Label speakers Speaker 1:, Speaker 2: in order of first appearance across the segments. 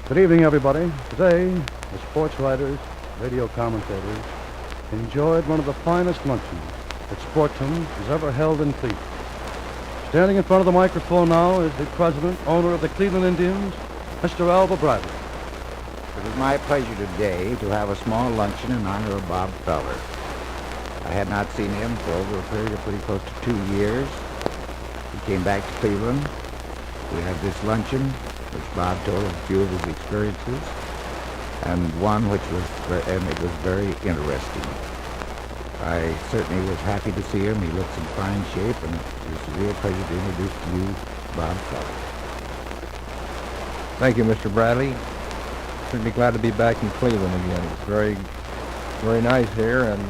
Speaker 1: Good evening, everybody. Today, the sports writers, radio commentators, enjoyed one of the finest luncheons that Sportsman has ever held in Cleveland. Standing in front of the microphone now is the president, owner of the Cleveland Indians, Mr. Alva Bradley.
Speaker 2: It is my pleasure today to have a small luncheon in honor of Bob Feller. I had not seen him for over a period of pretty close to 2 years. He came back to Cleveland. We had this luncheon, which Bob told a few of his experiences, and one which was, and it was very interesting. I certainly was happy to see him. He looks in fine shape, and it's a real pleasure to introduce to you Bob Feller.
Speaker 3: Thank you, Mr. Bradley. Certainly glad to be back in Cleveland again. It's very, very nice here, and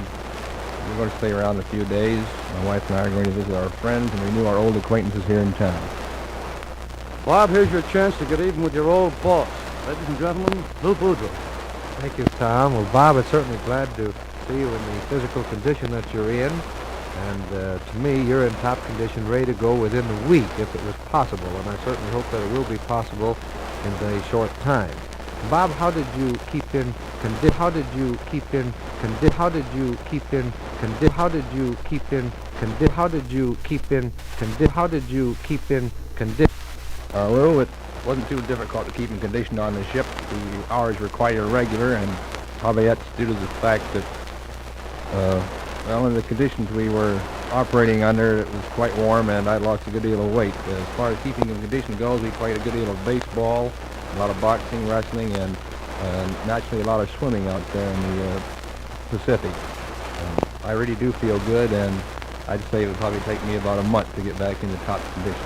Speaker 3: we're going to stay around a few days. My wife and I are going to visit our friends and renew our old acquaintances here in town.
Speaker 1: Bob, here's your chance to get even with your old boss. Ladies and gentlemen, Lou Boudreau.
Speaker 4: Thank you, Tom. Well, Bob, I'm certainly glad to see you in the physical condition that you're in. And to me, you're in top condition, ready to go within the week if it was possible. And I certainly hope that it will be possible in a short time. Bob, how did you keep in condition? How did you keep in condition? How did you keep in condition? How did you keep in condition? How did you keep in condition? How did you keep in condition?
Speaker 3: Lou, it wasn't too difficult to keep in condition on the ship. The hours were quite irregular, and probably that's due to the fact that, well, in the conditions we were operating under, it was quite warm, and I lost a good deal of weight. As far as keeping in condition goes, we played a good deal of baseball, a lot of boxing, wrestling, and naturally a lot of swimming out there in the Pacific. I really do feel good, and I'd say it would probably take me about a month to get back into top condition.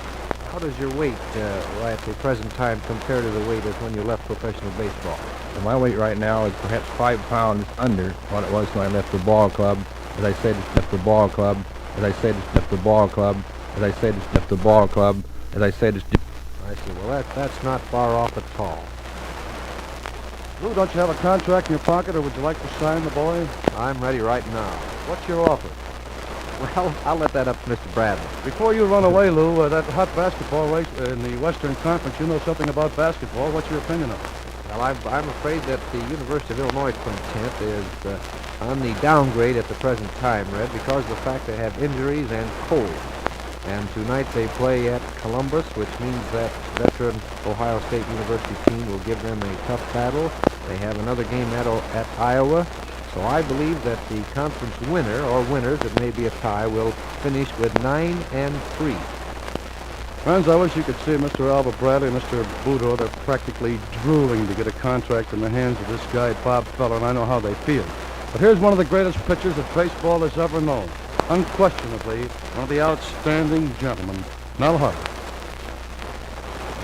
Speaker 4: How does your weight at the present time compare to the weight of when you left professional baseball?
Speaker 3: So my weight right now is perhaps 5 pounds under what it was when I left the ball club. As I said, left the ball club. As I said, left the ball club. As I said, left the ball club. As I said,
Speaker 4: I see. Well, that's not far off at all.
Speaker 1: Lou, don't you have a contract in your pocket, or would you like to sign the boy?
Speaker 4: I'm ready right now.
Speaker 1: What's your offer?
Speaker 4: Well, I'll let that up to Mr. Bradley.
Speaker 1: Before you run away, Lou, that hot basketball race in the Western Conference, you know something about basketball. What's your opinion of it?
Speaker 4: Well, I'm afraid that the University of Illinois quintet is on the downgrade at the present time, Red, because of the fact they have injuries and cold. And tonight they play at Columbus, which means that veteran Ohio State University team will give them a tough battle. They have another game at Iowa. So I believe that the conference winner, or winners, it may be a tie, will finish with 9-3.
Speaker 1: Friends, I wish you could see Mr. Alva Bradley and Mr. Boudreau. They're practically drooling to get a contract in the hands of this guy, Bob Feller, and I know how they feel. But here's one of the greatest pitchers that baseball has ever known. Unquestionably, one of the outstanding gentlemen, Mel Harvey.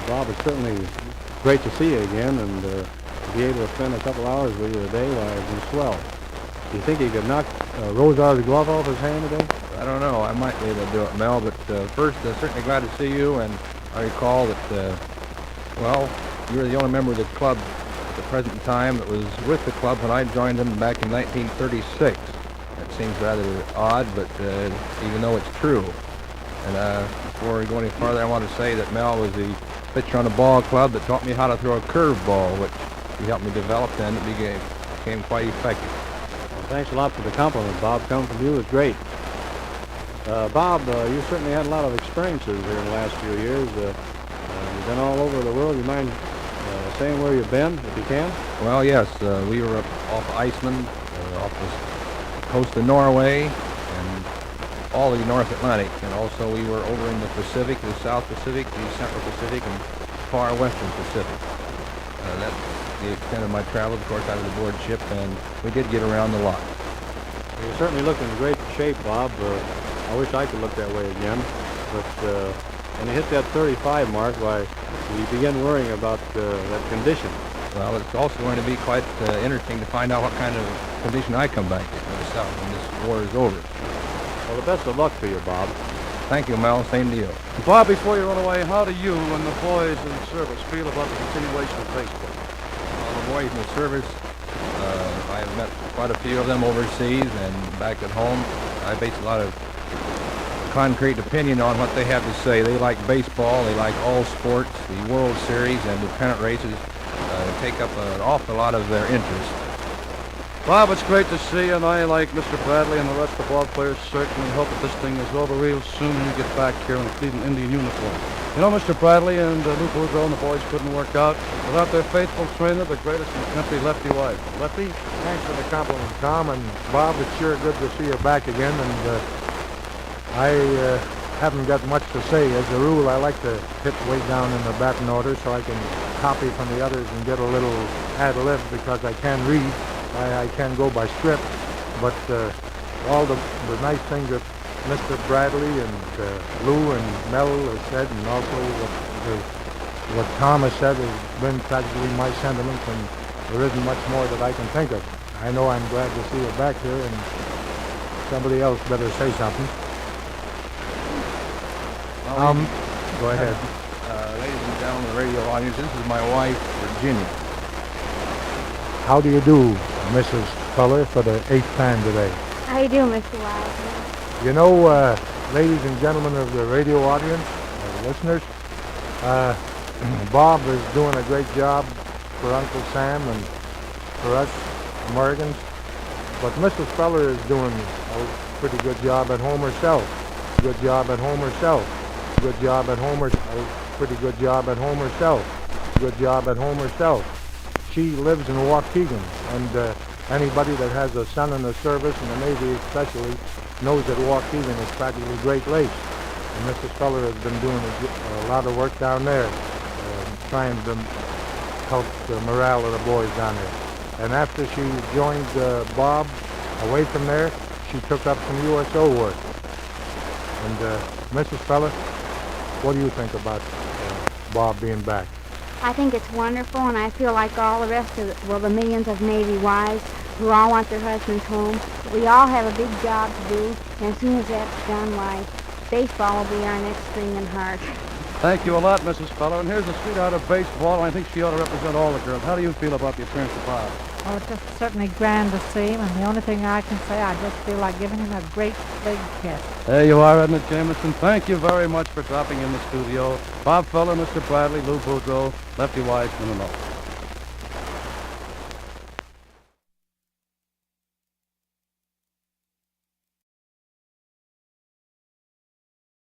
Speaker 5: Bob, it's certainly great to see you again, and to be able to spend a couple hours with you today, why, it's been swell. Do you think he could knock Rosar's glove off his hand today?
Speaker 3: I don't know. I might be able to do it, Mel, but first, certainly glad to see you, and I recall that, well, you were the only member of the club at the present time that was with the club when I joined them back in 1936. That seems rather odd, but even though it's true. And before we go any farther, I want to say that Mel was the pitcher on the ball club that taught me how to throw a curveball, which he helped me develop, and it became quite effective.
Speaker 5: Well, thanks a lot for the compliment, Bob. Coming from you is great. Bob, you certainly had a lot of experiences here in the last few years. You've been all over the world. You mind saying where you've been, if you can?
Speaker 3: Well, yes. We were up off Iceland, off the coast of Norway, and all the North Atlantic. And also we were over in the Pacific, the South Pacific, the Central Pacific, and far Western Pacific. That's the extent of my travel. Of course, I was aboard ship, and we did get around a lot.
Speaker 5: Well, you certainly look in great shape, Bob. I wish I could look that way again. But when you hit that 35 mark, why, you begin worrying about that condition.
Speaker 3: Well, it's also going to be quite interesting to find out what kind of condition I come back when this war is over.
Speaker 5: Well, the best of luck to you, Bob.
Speaker 3: Thank you, Mel. Same to you.
Speaker 1: Bob, before you run away, how do you and the boys in the service feel about the continuation of baseball?
Speaker 3: Well, the boys in the service, I have met quite a few of them overseas and back at home. I base a lot of concrete opinion on what they have to say. They like baseball, they like all sports, the World Series and the pennant races. take up an awful lot of their interest.
Speaker 1: Bob, it's great to see you, and I, like Mr. Bradley and the rest of the ball players, certainly hope that this thing is over real soon and you get back here in a Cleveland Indian uniform. You know, Mr. Bradley and Lou Boudreau and the boys couldn't work out without their faithful trainer, the greatest in the country, Lefty Wise. Lefty?
Speaker 4: Thanks for the compliment, Tom. And Bob, it's sure good to see you back again. And I haven't got much to say. As a rule, I like to hit way down in the batting order so I can copy from the others and get a little ad-lib because I can read. I can go by script. But all the nice things that Mr. Bradley and Lou and Mel have said, and also what Tom has said has been practically my sentiments, and there isn't much more that I can think of. I know I'm glad to see you back here, and somebody else better say something. Go ahead.
Speaker 3: Ladies and gentlemen of the radio audience, this is my wife, Virginia.
Speaker 4: How do you do, Mrs. Fuller, for the 8th time today?
Speaker 6: How you doing, Mr. Wiseman?
Speaker 4: You know, ladies and gentlemen of the radio audience, listeners, Bob is doing a great job for Uncle Sam and for us Americans, but Mrs. Feller is doing a pretty good job at home herself. Good job at home herself. Good job at home herself. Pretty good job at home herself. Good job at home herself. She lives in Waukegan, and anybody that has a son in the service, in the Navy especially, knows that Waukegan is practically Great Lakes. And Mrs. Feller has been doing a lot of work down there, trying to help the morale of the boys down there. And after she joined Bob away from there, she took up some USO work. And Mrs. Feller, what do you think about Bob being back?
Speaker 6: I think it's wonderful, and I feel like all the rest of the millions of Navy wives who all want their husbands home. We all have a big job to do, and as soon as that's done, why, baseball will be our next string and heart.
Speaker 1: Thank you a lot, Mrs. Feller. And here's a sweetheart of baseball, and I think she ought to represent all the girls. How do you feel about the appearance of Bob?
Speaker 7: Oh, it's just certainly grand to see him, and the only thing I can say, I just feel like giving him a great big kiss.
Speaker 1: There you are, Edna Jameson. Thank you very much for dropping in the studio. Bob Feller, Mr. Bradley, Lou Boudreau, Lefty Wiseman, and all.